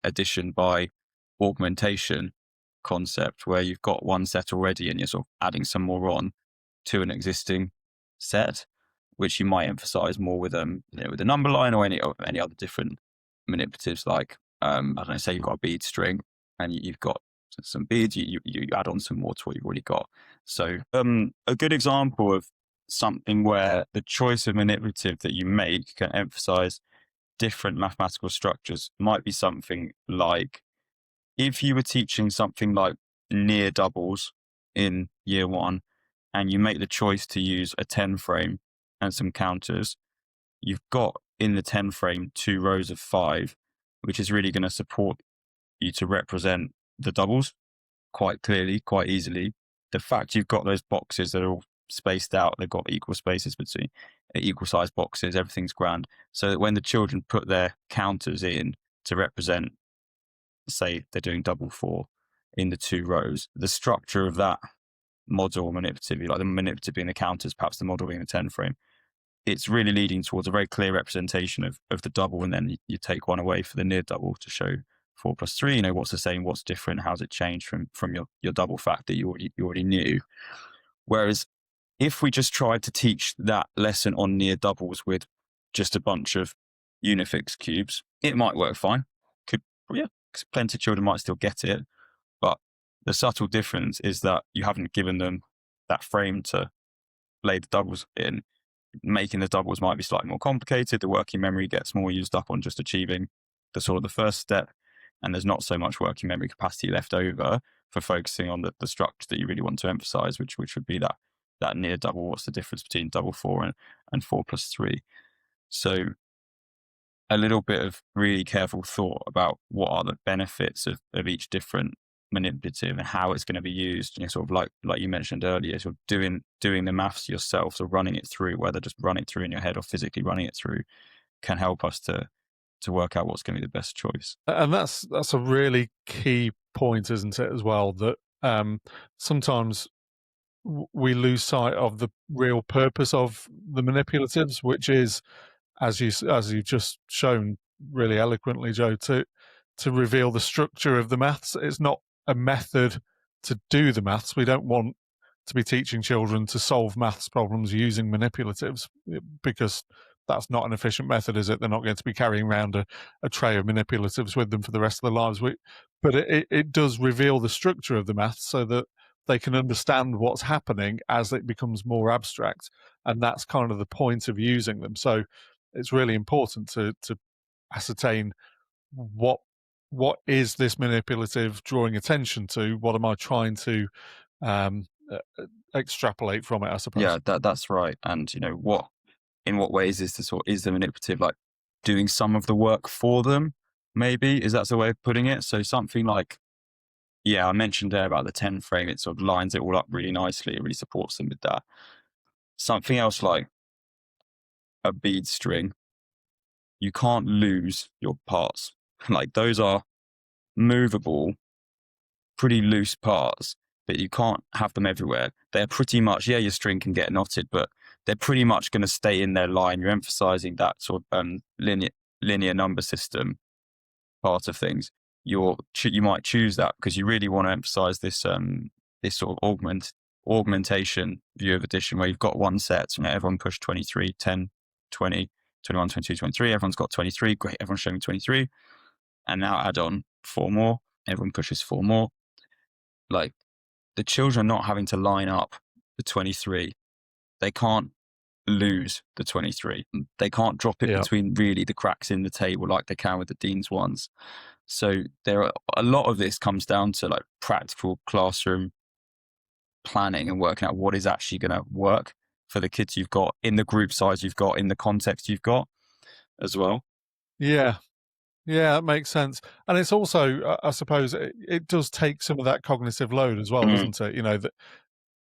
addition by augmentation concept, where you've got one set already and you're sort of adding some more on to an existing set, which you might emphasize more with with a number line or any other different manipulatives. Like I don't know, say you've got a bead string and you've got some beads, you add on some more to what you've already got. So a good example of something where the choice of manipulative that you make can emphasize different mathematical structures might be something like, if you were teaching something like near doubles in year 1 and you make the choice to use a 10 frame and some counters, you've got in the 10 frame 2 rows of 5, which is really going to support you to represent the doubles quite clearly, quite easily. The fact you've got those boxes that are all spaced out, they've got equal spaces between equal size boxes, everything's grand. So that when the children put their counters in to represent, say they're doing double 4 in the 2 rows, the structure of that model manipulative, like the manipulative being the counters, perhaps the model being the 10 frame, it's really leading towards a very clear representation of the double. And then you take one away for the near double to show 4 plus 3, what's the same, what's different, how's it changed from your double fact that you already knew. Whereas if we just tried to teach that lesson on near doubles with just a bunch of unifix cubes, it might work fine. Because plenty of children might still get it. But the subtle difference is that you haven't given them that frame to lay the doubles in. Making the doubles might be slightly more complicated. The working memory gets more used up on just achieving the first step. And there's not so much working memory capacity left over for focusing on the structure that you really want to emphasize, which would be that near double. What's the difference between double 4 and 4 plus 3? So a little bit of really careful thought about what are the benefits of each different manipulative and how it's going to be used. Sort of like you mentioned earlier, sort of doing the maths yourself, so running it through, whether just run it through in your head or physically running it through, can help us to work out what's going to be the best choice. And that's a really key point, isn't it, as well, that sometimes we lose sight of the real purpose of the manipulatives, which is, as you've just shown really eloquently, Jo, to reveal the structure of the maths. It's not a method to do the maths. We don't want to be teaching children to solve maths problems using manipulatives, because that's not an efficient method, is it? They're not going to be carrying around a tray of manipulatives with them for the rest of their lives. But it does reveal the structure of the maths so that they can understand what's happening as it becomes more abstract. And that's kind of the point of using them. So it's really important to ascertain what is this manipulative drawing attention to? What am I trying to extrapolate from it, I suppose? Yeah, that's right. And in what ways is the manipulative like doing some of the work for them? Maybe is that the way of putting it? So something like, I mentioned there about the 10 frame. It sort of lines it all up really nicely. It really supports them with that. Something else like a bead string. You can't lose your parts. Like those are movable, pretty loose parts, but you can't have them everywhere. They're pretty much, your string can get knotted, but they're pretty much going to stay in their line. You're emphasizing that sort of linear number system part of things. You might choose that because you really want to emphasize this sort of augmentation view of addition, where you've got one set, everyone pushed 23, 10, 20, 21, 22, 23. Everyone's got 23. Great, everyone's showing 23. And now add on 4 more. Everyone pushes 4 more. Like, the children are not having to line up the 23. They can't lose the 23. They can't drop it between really the cracks in the table like they can with the Dean's ones. So a lot of this comes down to like practical classroom planning and working out what is actually going to work for the kids you've got, in the group size you've got, in the context you've got as well. Yeah, that makes sense. And it's also, I suppose, it does take some of that cognitive load as well, doesn't it?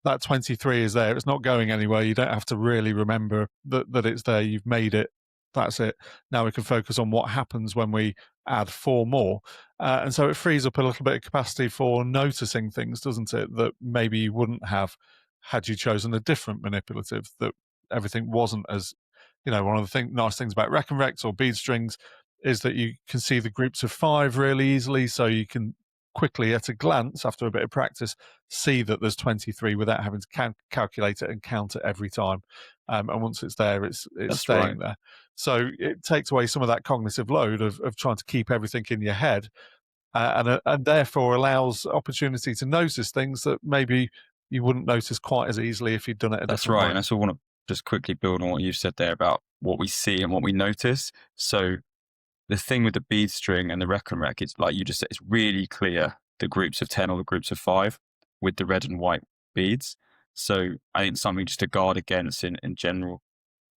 That 23 is there. It's not going anywhere. You don't have to really remember that it's there. You've made it. That's it. Now we can focus on what happens when we add 4 more. And so it frees up a little bit of capacity for noticing things, doesn't it, that maybe you wouldn't have had you chosen a different manipulative, that everything wasn't as, one of the nice things about rec and recs or bead strings is that you can see the groups of 5 really easily. So you can quickly, at a glance, after a bit of practice, see that there's 23 without having to calculate it and count it every time. And once it's there, it's staying there. So it takes away some of that cognitive load of trying to keep everything in your head, and therefore allows opportunity to notice things that maybe you wouldn't notice quite as easily if you'd done it a different way. And I also want to just quickly build on what you've said there about what we see and what we notice. So the thing with the bead string and the rec and rec, it's like you just said, it's really clear the groups of 10 or the groups of 5 with the red and white beads. So I think something just to guard against in general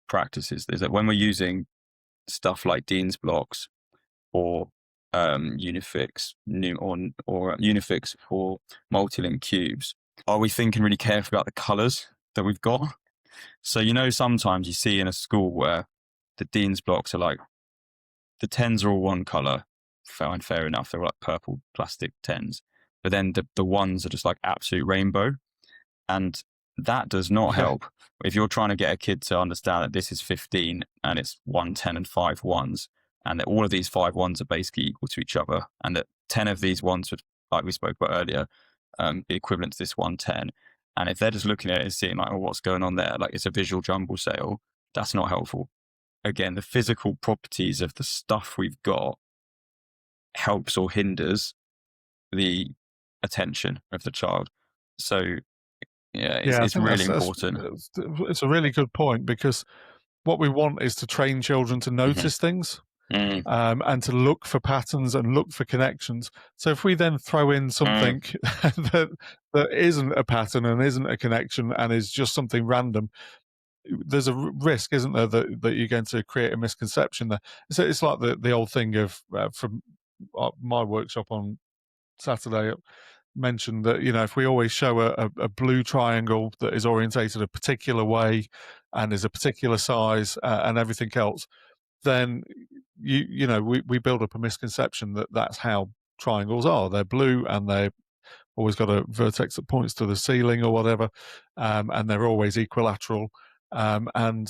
practices is that when we're using stuff like Dean's blocks or Unifix or Unifix or multi-link cubes, are we thinking really carefully about the colors that we've got? So, sometimes you see in a school where the Dean's blocks are like, the 10s are all one color, fair enough. They're like purple plastic 10s. But then the ones are just like absolute rainbow. And that does not help. If you're trying to get a kid to understand that this is 15 and it's 1 10 and 5 ones, and that all of these 5 ones are basically equal to each other, and that 10 of these ones would, like we spoke about earlier, be equivalent to this 1 10. And if they're just looking at it and seeing like, oh, what's going on there? Like it's a visual jumble sale. That's not helpful. Again, the physical properties of the stuff we've got helps or hinders the attention of the child. So, it's really important. It's a really good point, because what we want is to train children to notice things and to look for patterns and look for connections. So if we then throw in something that isn't a pattern and isn't a connection and is just something random, there's a risk, isn't there, that you're going to create a misconception there. So it's like the old thing of from my workshop on Saturday mentioned that, if we always show a blue triangle that is orientated a particular way and is a particular size and everything else, then we build up a misconception that that's how triangles are. They're blue and they've always got a vertex that points to the ceiling or whatever, and they're always equilateral. And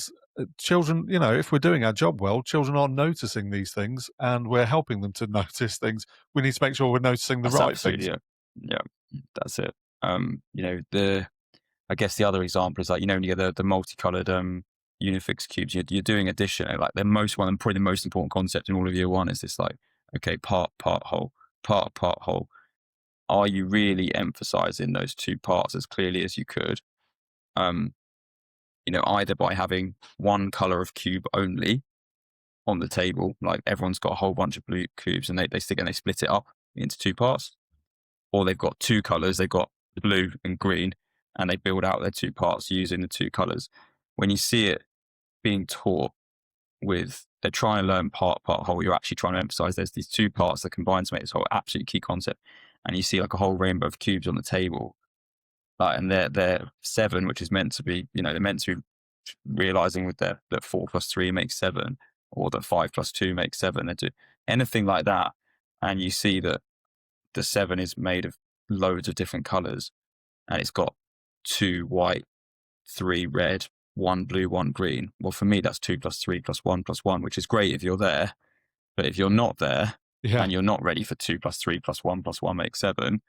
children, if we're doing our job well, children are noticing these things, and we're helping them to notice things. We need to make sure we're noticing the That's right absolutely things. it. Yeah, that's it. I guess the other example is like, when you get the multicolored unifix cubes, you're doing addition. Like probably the most important concept in all of year one is this, like, okay, part, whole, part, whole. Are you really emphasizing those two parts as clearly as you could? Either by having one color of cube only on the table, like everyone's got a whole bunch of blue cubes and they split it up into two parts, or they've got two colors, they've got the blue and green, and they build out their two parts using the two colors. When you see it being taught with, they're trying to learn part, whole, you're actually trying to emphasize there's these two parts that combine to make this whole absolute key concept. And you see like a whole rainbow of cubes on the table, and they're 7, which is meant to be, they're meant to be realizing with that 4 plus 3 makes 7, or that 5 plus 2 makes 7. They do anything like that, and you see that the 7 is made of loads of different colors, and it's got 2 white, 3 red, 1 blue, 1 green. Well, for me, that's 2 plus 3 plus 1 plus 1, which is great if you're there. But if you're not there, and you're not ready for 2 plus 3 plus 1 plus 1 makes 7,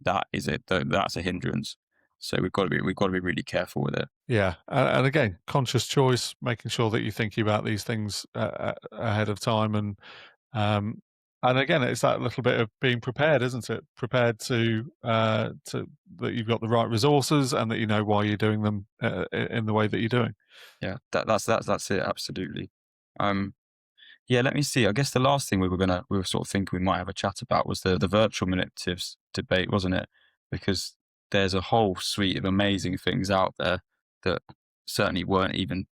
that is it. That's a hindrance. So we've got to be really careful with it. Yeah, and again, conscious choice, making sure that you're thinking about these things ahead of time, and again, it's that little bit of being prepared, isn't it? Prepared to that you've got the right resources and that you know why you're doing them in the way that you're doing. Yeah, that's it. Absolutely. Yeah, let me see. I guess the last thing we were sort of thinking we might have a chat about was the virtual manipulatives debate, wasn't it? Because there's a whole suite of amazing things out there that certainly weren't even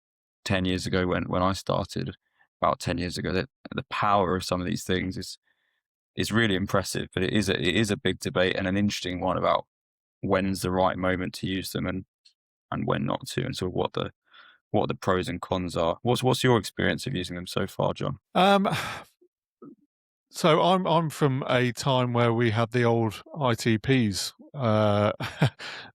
10 years ago when I started, about 10 years ago. That the power of some of these things is really impressive, but it is a big debate and an interesting one about when's the right moment to use them and when not to, and sort of what the pros and cons are. What's your experience of using them so far, John? So I'm from a time where we had the old ITPs,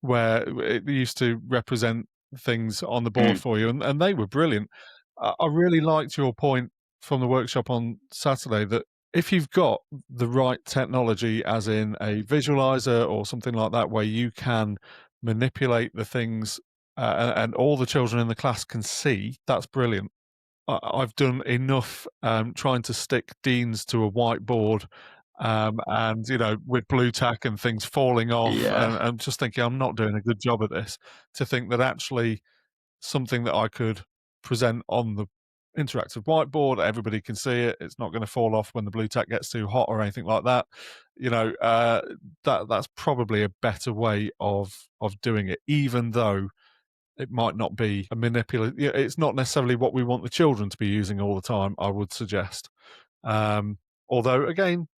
where it used to represent things on the board for you, and they were brilliant. I really liked your point from the workshop on Saturday that if you've got the right technology, as in a visualizer or something like that, where you can manipulate the things and all the children in the class can see, that's brilliant. I've done enough trying to stick deans to a whiteboard and, with blue tack and things falling off, and just thinking I'm not doing a good job at this, to think that actually something that I could present on the interactive whiteboard, everybody can see it, it's not going to fall off when the blue tack gets too hot or anything like that. That's probably a better way of doing it, even though it might not be a manipulative. It's not necessarily what we want the children to be using all the time, I would suggest. Although, again,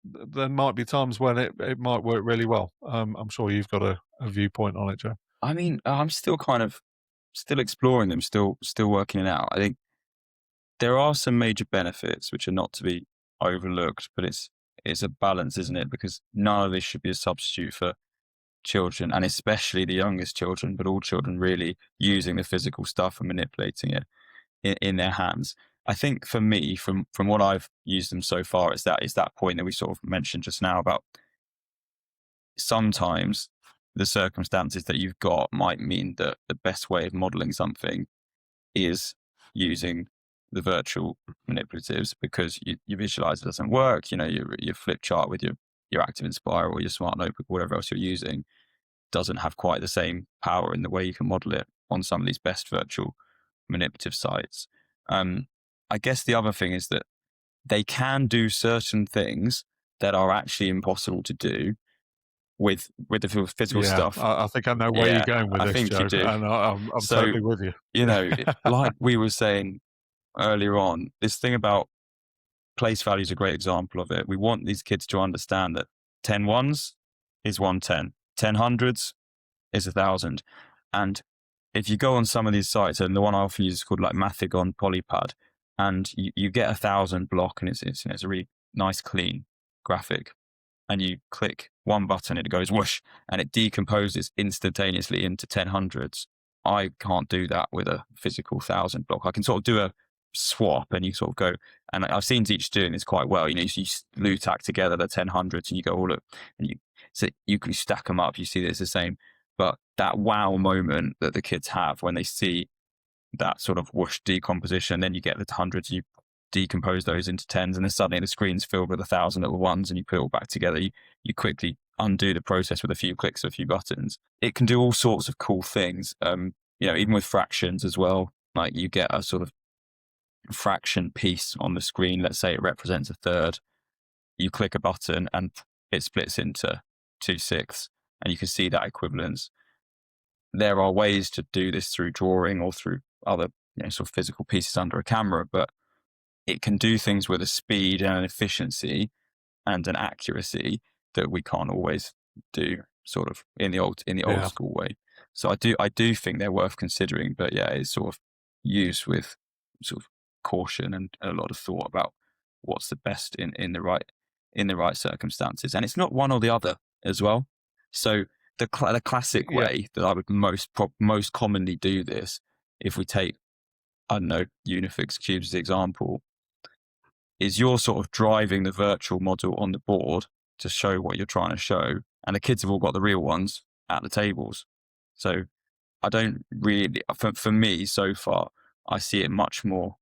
there might be times when it might work really well. I'm sure you've got a viewpoint on it, Joe. I mean, I'm still still exploring them, still working it out. I think there are some major benefits which are not to be overlooked, but it's a balance, isn't it? Because none of this should be a substitute for children, and especially the youngest children, but all children really using the physical stuff and manipulating it in their hands. I think for me, from what I've used them so far, is that point that we sort of mentioned just now about sometimes the circumstances that you've got might mean that the best way of modeling something is using the virtual manipulatives, because you visualize it doesn't work. Your flip chart with your active inspire or your smart notebook, whatever else you're using, doesn't have quite the same power in the way you can model it on some of these best virtual manipulative sites. I guess the other thing is that they can do certain things that are actually impossible to do with the physical stuff. I think I know where you're going with I this, think Joe, you do. and I'm totally with you. Like we were saying earlier on, this thing about place value is a great example of it. We want these kids to understand that 10 ones is 110, 10 hundreds is 1,000. And if you go on some of these sites, and the one I often use is called like Mathigon Polypad, and you get 1,000 block, and it's a really nice, clean graphic. And you click one button, it goes whoosh, and it decomposes instantaneously into 10 hundreds. I can't do that with a physical 1,000 block. I can sort of do a swap, and you sort of go, and I've seen teachers doing this quite well. You glue tack together the 10 hundreds, and you go, oh look, and you can stack them up. You see that it's the same, but that wow moment that the kids have when they see that sort of whoosh decomposition, then you get the hundreds, you decompose those into tens, and then suddenly the screen's filled with 1,000 little ones, and you put it all back together. You quickly undo the process with a few clicks of a few buttons. It can do all sorts of cool things. Even with fractions as well. Like you get a sort of fraction piece on the screen. Let's say it represents a third. You click a button and it splits into 2/6, and you can see that equivalence. There are ways to do this through drawing or through other sort of physical pieces under a camera, but it can do things with a speed and an efficiency and an accuracy that we can't always do sort of in the old school way. So I do think they're worth considering, but yeah, it's sort of used with sort of caution and a lot of thought about what's the best in the right circumstances. And it's not one or the other as well. So the classic way that I would most commonly do this, if we take, I don't know, Unifix cubes as an example, is you're sort of driving the virtual model on the board to show what you're trying to show, and the kids have all got the real ones at the tables. So I don't really, for me so far, I see it much more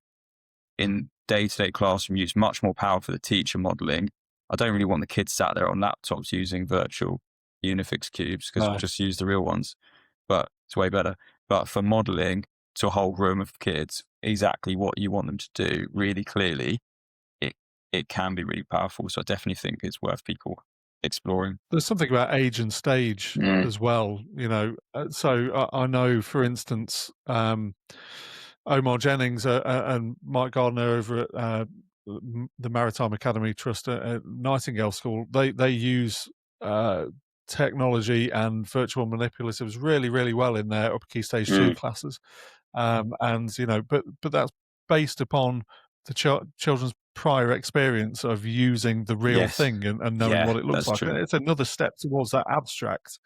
in day-to-day classroom use, much more power for the teacher modelling. I don't really want the kids sat there on laptops using virtual Unifix cubes, because we'll just use the real ones, but it's way better. But for modelling to a whole room of kids exactly what you want them to do really clearly, it can be really powerful. So I definitely think it's worth people exploring. There's something about age and stage as well, so I know, for instance, Omar Jennings and Mike Gardner over at the Maritime Academy Trust at Nightingale School, they use technology and virtual manipulatives really, really well in their upper key stage 2 classes, but that's based upon the children's prior experience of using the real thing and knowing what it looks like. True. It's another step towards that abstract.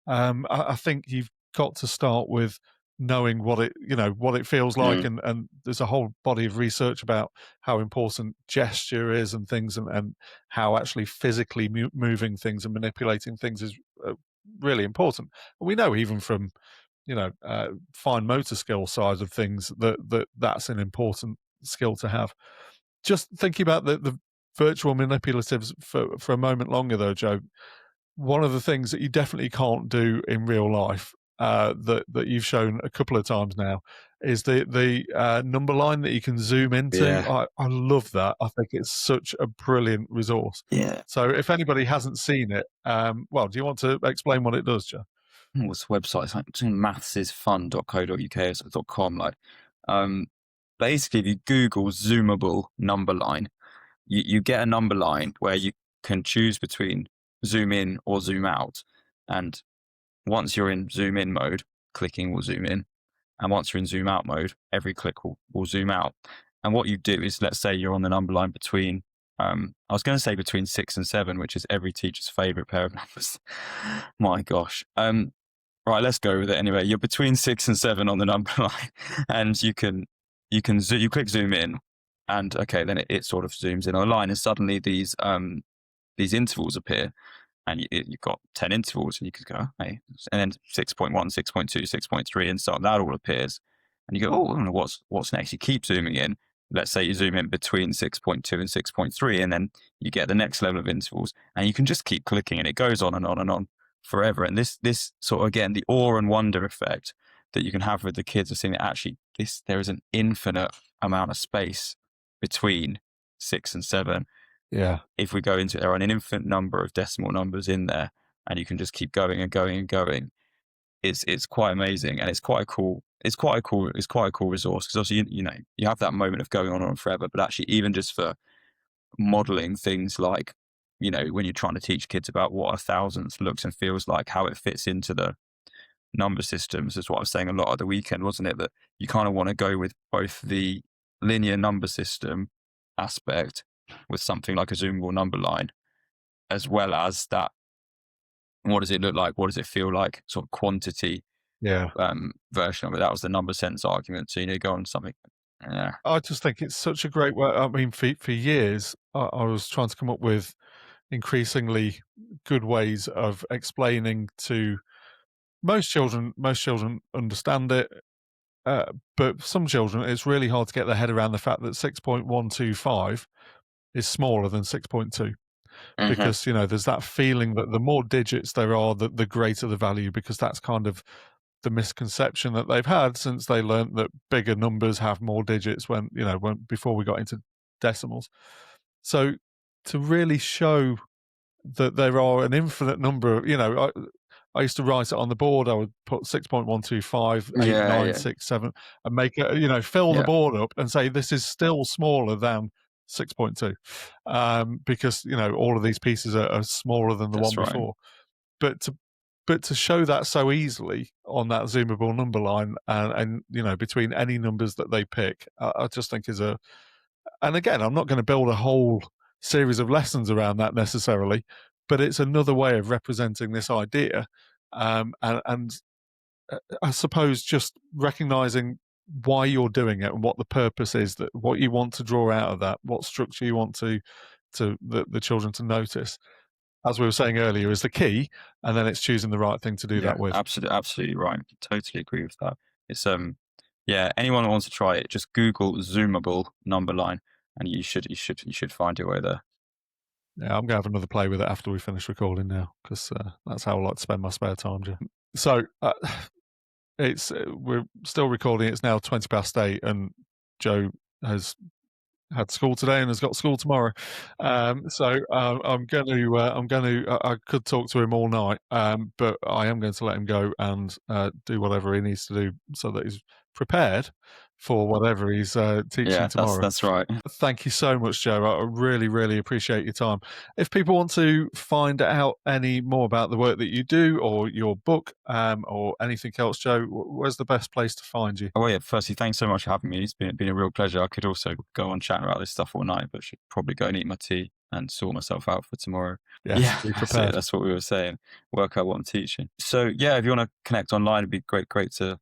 I think you've got to start with knowing what it feels like, and there's a whole body of research about how important gesture is and things, and how actually physically moving things and manipulating things is really important. And we know even from fine motor skill side of things that's an important skill to have. Just thinking about the virtual manipulatives for a moment longer, though, Jo, one of the things that you definitely can't do in real life, that you've shown a couple of times now, is the number line that you can zoom into. Yeah. I love that. I think it's such a brilliant resource. Yeah. So if anybody hasn't seen it, do you want to explain what it does, Jo? What's the website? It's like mathsisfun.co.uk or .com. Basically, if you Google zoomable number line, you get a number line where you can choose between zoom in or zoom out. And once you're in zoom in mode, clicking will zoom in. And once you're in zoom out mode, every click will zoom out. And what you do is, let's say you're on the number line between, I was going to say between 6 and 7, which is every teacher's favorite pair of numbers. My gosh. Right, let's go with it anyway. You're between 6 and 7 on the number line, and you click zoom in, and okay, then it sort of zooms in on a line, and suddenly these intervals appear, and you've got 10 intervals, and you could go, hey, and then 6.1, 6.2, 6.3, and so that all appears, and you go, oh, I don't know what's next. You keep zooming in. Let's say you zoom in between 6.2 and 6.3, and then you get the next level of intervals, and you can just keep clicking, and it goes on and on and on forever. And this sort of, again, the awe and wonder effect that you can have with the kids of seeing that actually there is an infinite amount of space between 6 and 7. Yeah. If we go into it, there are an infinite number of decimal numbers in there, and you can just keep going and going and going. It's quite amazing, and it's quite a cool resource, because obviously you have that moment of going on forever, but actually even just for modeling things like, when you're trying to teach kids about what a thousandth looks and feels like, how it fits into the number systems, is what I was saying a lot at the weekend, wasn't it? That you kind of want to go with both the linear number system aspect with something like a zoomable number line, as well as that, what does it look like? What does it feel like? Sort of quantity version of it. That was the number sense argument. So, go on something. Yeah. I just think it's such a great way. I mean, for years, I was trying to come up with increasingly good ways of explaining to most children. Most children understand it, but some children, it's really hard to get their head around the fact that 6.125 is smaller than 6.2. Because, there's that feeling that the more digits there are, the greater the value, because that's kind of the misconception that they've had since they learnt that bigger numbers have more digits when before we got into decimals. So to really show that there are an infinite number of, I used to write it on the board. I would put 6.125, 8, 9, 6, 7, and make it, fill the board up and say this is still smaller than 6.2, because all of these pieces are smaller than the one before. But to show that so easily on that zoomable number line, and between any numbers that they pick, I just think is a. And again, I'm not going to build a whole series of lessons around that necessarily, but it's another way of representing this idea, and I suppose just recognizing why you're doing it and what the purpose is, that what you want to draw out of that, what structure you want to the children to notice, as we were saying earlier, is the key, and then it's choosing the right thing to do that with. Absolutely right. Totally agree with that. It's anyone who wants to try it, just Google zoomable number line, and you should find your way there. Yeah, I'm gonna have another play with it after we finish recording now, because that's how I like to spend my spare time. So it's we're still recording. It's now 8:20, and Jo has had school today and has got school tomorrow. So I'm going to. I could talk to him all night, but I am going to let him go and do whatever he needs to do so that he's prepared for whatever he's teaching tomorrow. That's right. Thank you so much, Jo. I really, really appreciate your time. If people want to find out any more about the work that you do, or your book, or anything else, Jo, where's the best place to find you? Oh yeah, firstly, thanks so much for having me. It's been a real pleasure. I could also go on chatting about this stuff all night, but should probably go and eat my tea and sort myself out for tomorrow. Yes, be prepared. That's what we were saying. Work out what I'm teaching. So yeah, if you want to connect online, it'd be great to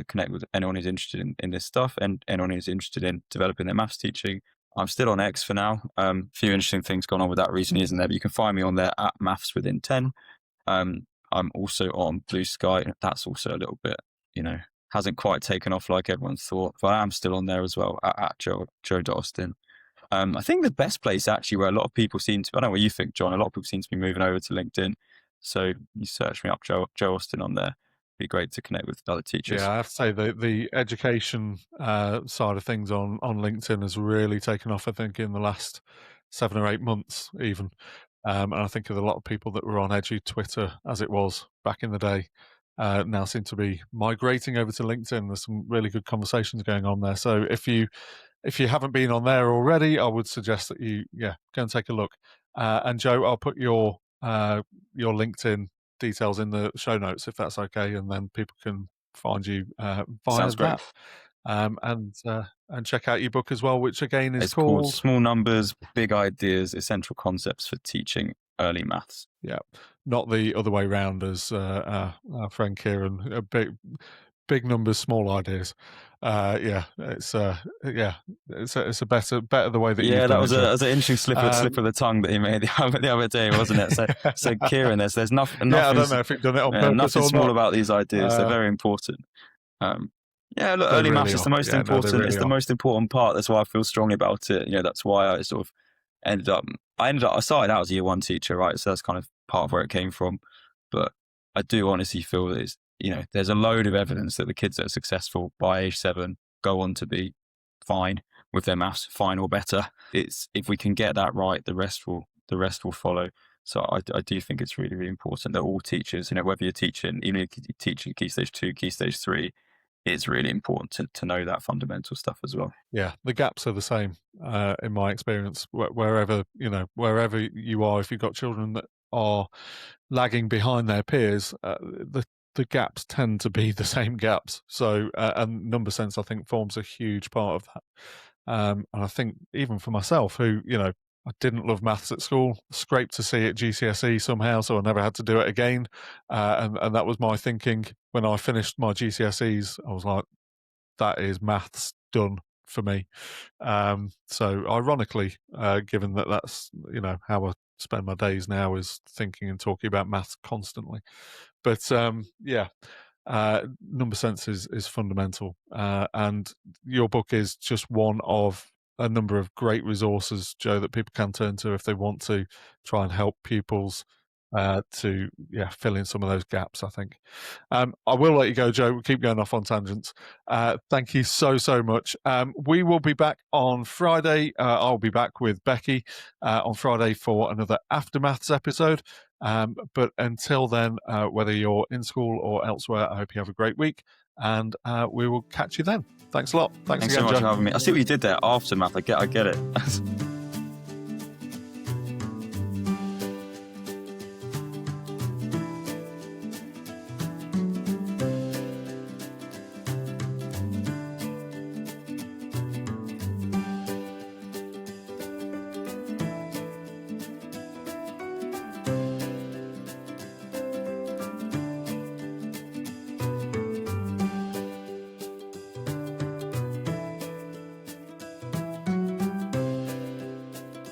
connect with anyone who's interested in this stuff, and anyone who's interested in developing their maths teaching. I'm still on X for now. A few interesting things going on with that recently, isn't there? But you can find me on there at Maths Within 10. I'm also on Blue Sky. That's also a little bit, hasn't quite taken off like everyone thought, but I am still on there as well at Jo Austen. I think the best place actually, where a lot of people seem to, I don't know what you think, John, a lot of people seem to be moving over to LinkedIn. So you search me up, Jo Austen, on there. Be great to connect with other teachers. Yeah, I have to say the education side of things on LinkedIn has really taken off, I think, in the last 7 or 8 months even. And I think of a lot of people that were on Edu Twitter, as it was back in the day, now seem to be migrating over to LinkedIn. There's some really good conversations going on there. So if you haven't been on there already, I would suggest that you go and take a look. And Jo, I'll put your LinkedIn details in the show notes, if that's okay, and then people can find you via that. And check out your book as well, which again is called Small Numbers, Big Ideas, Essential Concepts for Teaching Early Maths. Yeah, not the other way round, as our friend Kieran, big numbers, small ideas. It's a better the way that you've that was an interesting slip of the tongue that he made the other day, wasn't it? So Kieran, there's nothing. I don't know if he'd done it on purpose nothing or small not. about these ideas. They're very important. Look, early maths is the most important. It's the most important part. That's why I feel strongly about it. That's why I sort of I started out as a year 1 teacher, right? So that's kind of part of where it came from. But I do honestly feel that there's a load of evidence that the kids that are successful by age 7 go on to be fine with their maths, fine or better. It's, if we can get that right, the rest will follow. So I do think it's really, really important that all teachers, whether you're teaching, even if you're teaching Key Stage 2, Key Stage 3, it's really important to know that fundamental stuff as well. Yeah, the gaps are the same in my experience. Wherever you are, if you've got children that are lagging behind their peers, the gaps tend to be the same gaps. So and number sense, I think, forms a huge part of that. And I think even for myself, who, I didn't love maths at school, scraped to C at GCSE somehow, so I never had to do it again. And that was my thinking when I finished my GCSEs. I was like, that is maths done for me. So ironically, given that that's, how I spend my days now, is thinking and talking about maths constantly. But number sense is fundamental. And your book is just one of a number of great resources, Jo, that people can turn to if they want to try and help pupils to fill in some of those gaps, I think. I will let you go, Jo. We'll keep going off on tangents. Thank you so much. We will be back on Friday. I'll be back with Becky on Friday for another Aftermaths episode. But until then, whether you're in school or elsewhere, I hope you have a great week, and we will catch you then. Thanks a lot. Thanks so again, much Jo. for having me. I see what you did there. Aftermath. I get it.